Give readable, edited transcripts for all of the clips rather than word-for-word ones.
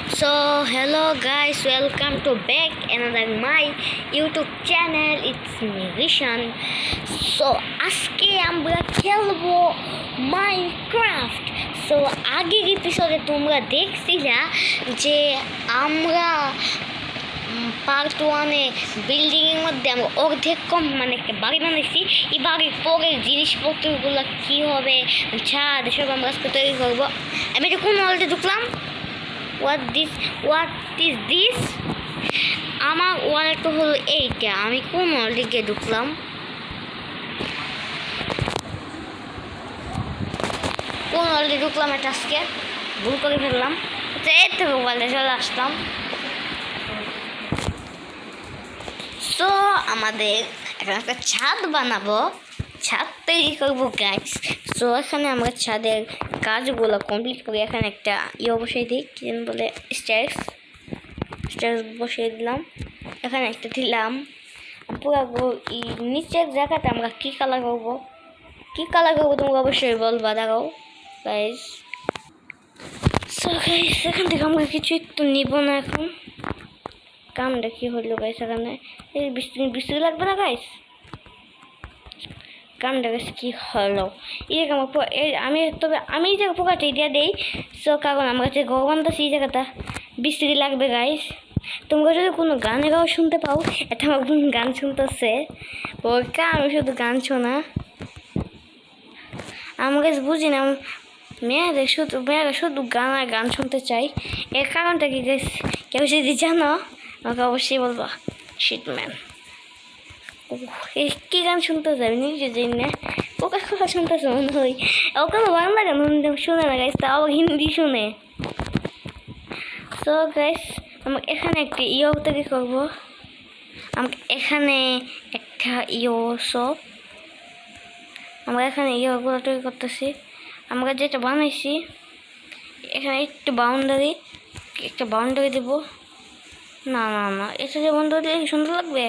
So hello guys, welcome to back another my YouTube channel. It's me Rishan. So আজকে আমরা খেলবো Minecraft. So আগের এপিসোডে তোমরা দেখছিলা যে আমরা পার্ট ওয়ানে বিল্ডিংয়ের মধ্যে আমরা অর্ধেক কম মানে একটা বাড়ি বানাইছি। এই বাড়ির পরের জিনিসপত্রগুলো কী হবে, ছাদ এসব আমরা আজকে তৈরি করবো। আমি এটা কোন ওয়ালতে ঢুকলাম? What is this? আমার ওয়ালটা হলো এইটা। আমি কোন ওয়াল দিকে ঢুকলাম? কোন ওয়ালতে ঢুকলাম? এটা আজকে ভুল করে ফেললাম। এর থেকে ওয়ালে চলে আসলাম। সো আমাদের এখন একটা ছাদ বানাবো, ছাদ তৈরি করবো গাইস। সো এখানে আমরা ছাদের কাজগুলো কমপ্লিট করি। এখানে একটা বসিয়ে দিই, কি বলে স্টেয়ার্স বসিয়ে দিলাম। এখানে একটা দিলাম। পুরো এই নিচের জায়গাটা আমরা কী কালার করবো তোমরা অবশ্যই বলবা। দাঁড়াও গাইস। সো গাইস এখান থেকে আমরা কিছু একটু নিব না। এখন কামটা কী হইলো গাইস? এখানে এই বৃষ্টি লাগবে না গাইস? কামটা গাছ কী হলো? আমি এই জায়গা পোকাটা দিয়ে দিই। সো কারণ আমার কাছে ঘর বানতেছি, এই জায়গাটা বৃষ্টি লাগবে গাইস। তোমরা যদি কোনো গানেরাও শুনতে পাও, এটা আমার বোন গান শুনতেছে। ওকে আমি শুধু গান শোনা, আমার কাছে বুঝি না। মেয়েরা শুধু গান শুনতে চাই। এর কারণটা কি গাইস? কেউ যদি জানো আমাকে অবশ্যই বলবা। শিটম্যান কি গান শুনতে যাবে নিজে জানি না। ওকে কথা শুনতেছে মনে হয়। ওকে বাংলা গান শুনে না গাইস, তাও হিন্দি শুনে। সো গাইস আমাকে এখানে একটা তৈরি করবো। আমাকে এখানে একটা সব আমরা এখানে গুলো তৈরি করতেছি। আমরা যেটা বানাইছি এখানে একটু একটা বাউন্ডারি দেবো। না এটা যে বাউন্ডারি দিলে সুন্দর লাগবে,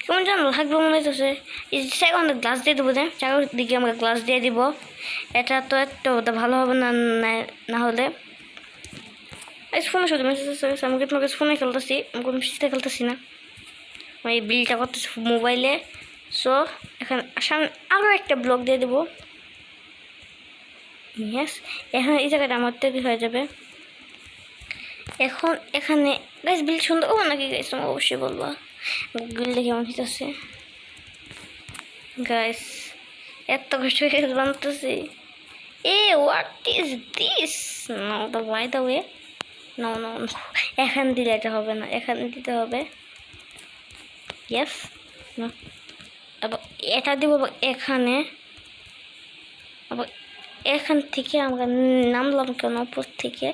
কেমন যেন লাগবে মনে হইতেছে। এই সেকেন্ডে গ্লাস দিয়ে দেবো, চারিদিকে আমরা গ্লাস দিয়ে দিব। এটা তো একটু ভালো হবে না, না হলে ফোনে শুধু মেসেজ আছে। আমি কিন্তু ফোনে খেলতেছি, আমি কোনো পিসিতে খেলতেছি না। আমি এই বিলটা করতেছি মোবাইলে। সো এখন সামনে আরও একটা ব্লক দিয়ে দেবো। ইয়েস, এখন এই জায়গাটা আমার তৈরি হয়ে যাবে। এখন এখানে গাইস বিল সুন্দর নাকি গাইস? তোমার অবশ্যই বলবা বিলটা কেমন হইতেছে গাইস। এত কষ্ট করে বানাতেছি। What is this? By the way no এখানে দিলে এটা হবে না, এখানে দিতে হবে। ইয়েস, আবার এটা দিব এখানে। আবার এখান থেকে আমরা নামলাম কেন উপর থেকে?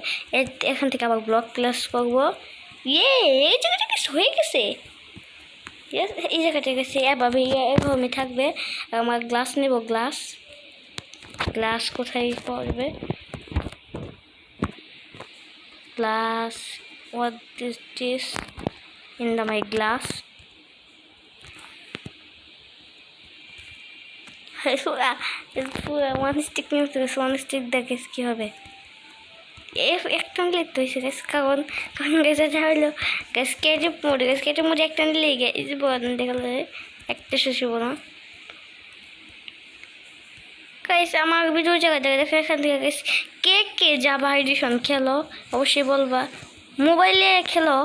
এখান থেকে আবার ব্লক প্লেস করবো। এই জায়গাটা কিছু হয়ে গেছে। এই জায়গাটা গেছে এভাবে থাকবে। আমার গ্লাস নেব। গ্লাস কোথায় পড়বে? Glass, what is this in my glass? One stick নিয়ে ওয়ান স্টিক দেখে কী হবে? একটা নিলে তো হয়েছে গাছ। কারণ গাছে যা হইলো গাছ কেটে মোড়ে একটা নিলে দেখালে একটা শেষ হবো না গাইস। আমার ভিডিও জায়গা দেখে এখান থেকে গাইস কে জাভা এডিশন খেলো অবশ্যই বলবা। মোবাইলে খেলো,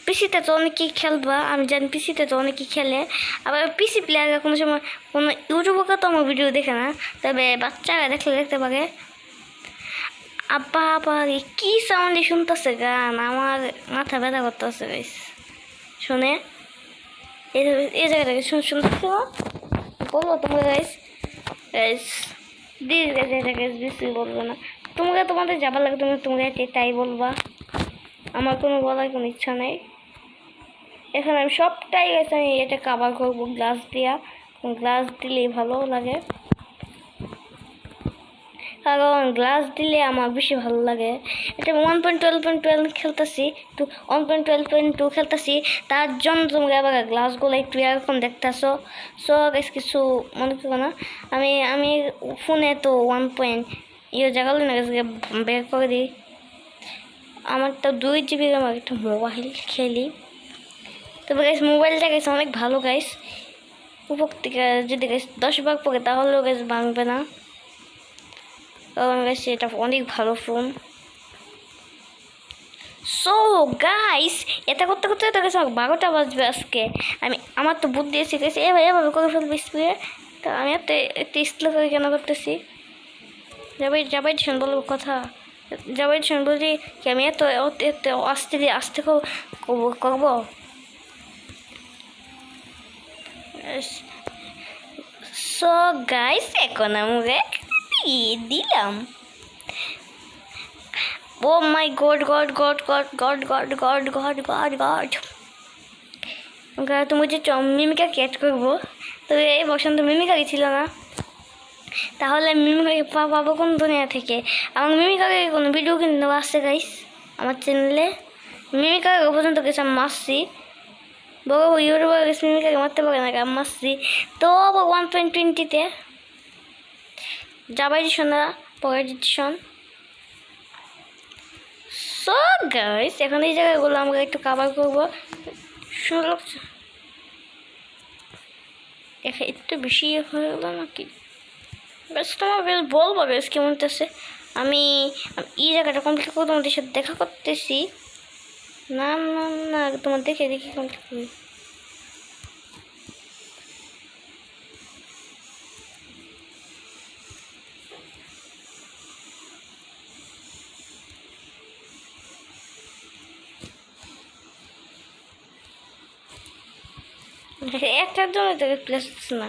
পিসিতে তো অনেকেই খেলবা, আমি জানি পিসিতে তো অনেকেই খেলে। আবার পিসি প্লেয়াররা কোনো সময় কোনো ইউটিউবারকে তো আমার ভিডিও দেখে না, তবে বাচ্চারা দেখতে পারে। আব্বা কি সাউন্ডে শুনতেছে গান, আমার মাথা ব্যথা করতেছে গাইস শুনে। এই জায়গাটাকে শুনতেছে বলবো তোমরা গাইস। বেশি বলবো না। তোমাদের যাবার লাগে তোমরা তাই বলবা, আমার কোনো বলার কোনো ইচ্ছা নেই। এখানে আমি সবটাই গেছে আমি এটা কাভার করবো গ্লাস দিয়া। গ্লাস দিলেই ভালো লাগে, কারণ গ্লাস দিলে আমার বেশি ভালো লাগে। এটা 1.12.12 খেলতেছি, 1.12.2 খেলতেছি, তার জন্য তোমরা আবার গ্লাসগুলো একটু এরকম দেখতেছো। সো কিছু মনে করো না। আমি ফোনে তো 1 পয়েন্ট জায়গা না বের করে দিই। আমার তো 2 GB আমার একটা মোবাইল খেলি। তবে গাইস মোবাইলটা গাইস অনেক ভালো গাইস, উপর থেকে যদি গাইস 10 ভাগ পড়ে তাহলেও গাইস ভাঙবে না, কারণ গাইস এটা অনেক ভালো ফোন। সো গাইস এটা করতে করতে তো গাইস আমার 12টা বাজবে আজকে। আমার তো বুদ্ধি এসে গেছে, এভাবে করে ফেলবে স্প্রে। তো আমি একটু স্লো করে কেন করতেছি, যাবাই শোন বলবো কথা, যাবাই শোন বলছি কি আমি এত আস্তে দিয়ে আস্তে করবো। সো গাইস এখন আমরা দিলাম। Oh my god god god god god god god god god god. তুমি যে মিমিকা ক্যাচ করবো, তো এই বসন্ত মিমিকাকে ছিল না, তাহলে মিমিকাকে পাবো কোন দুনিয়া থেকে? আমার মিমিকাকে কোনো ভিডিও কিন্তু আসছে গাইস আমার চ্যানেলে। মিমিকাকে পর্যন্ত গেছে আমি মারছি, বড় ইউটিউবার গেছে মিমিকাকে মারতে পারে না, আমি মারছি তো 1.20-তে। যাবাই শোনা পরের ডিসিশন। সো গাইস এখন এই জায়গাগুলো আমরা একটু কভার করবো। সুন্দর দেখা একটু বেশি হয়ে গেল নাকি? বেশ তোমার বেশ বলবো বেশ কেমন আছে। আমি এই জায়গাটা কমপ্লিট করে তোমাদের সাথে দেখা করতেছি। না না না তোমার দেখি কমপ্লিট করি। একটার জন্য তোকে প্লেস না,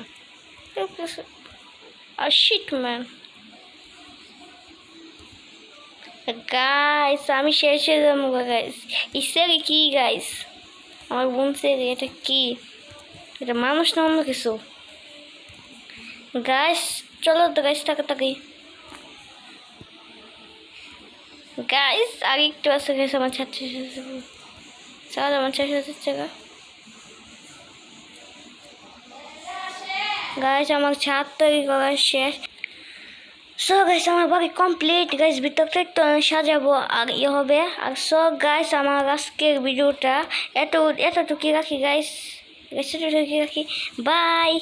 শিট ম্যান। গাইস আমি শেষ হয়ে যাবো গাইস। ইসেরি কি গাইস, আমার বোন সেরি, এটা কি? এটা মানুষ না অন্য কিছু? গাইস চলো তো গাইস তাকি গাইস, আগে একটু আছে গাইস আমার ছাত্রী চল আমার জায়গা। গাইস আমার ছাদ তৈরি করা শেষ। সো গাইস আমার বাকি কমপ্লিট গাইস, ভিতরটা একটু সাজাবো আর হবে। আর সো গাইস আমার আজকের ভিডিওটা এতটুকু রাখি গাইস, এতটুকু রাখি। বাই,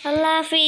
আল্লাহ হাফিজ।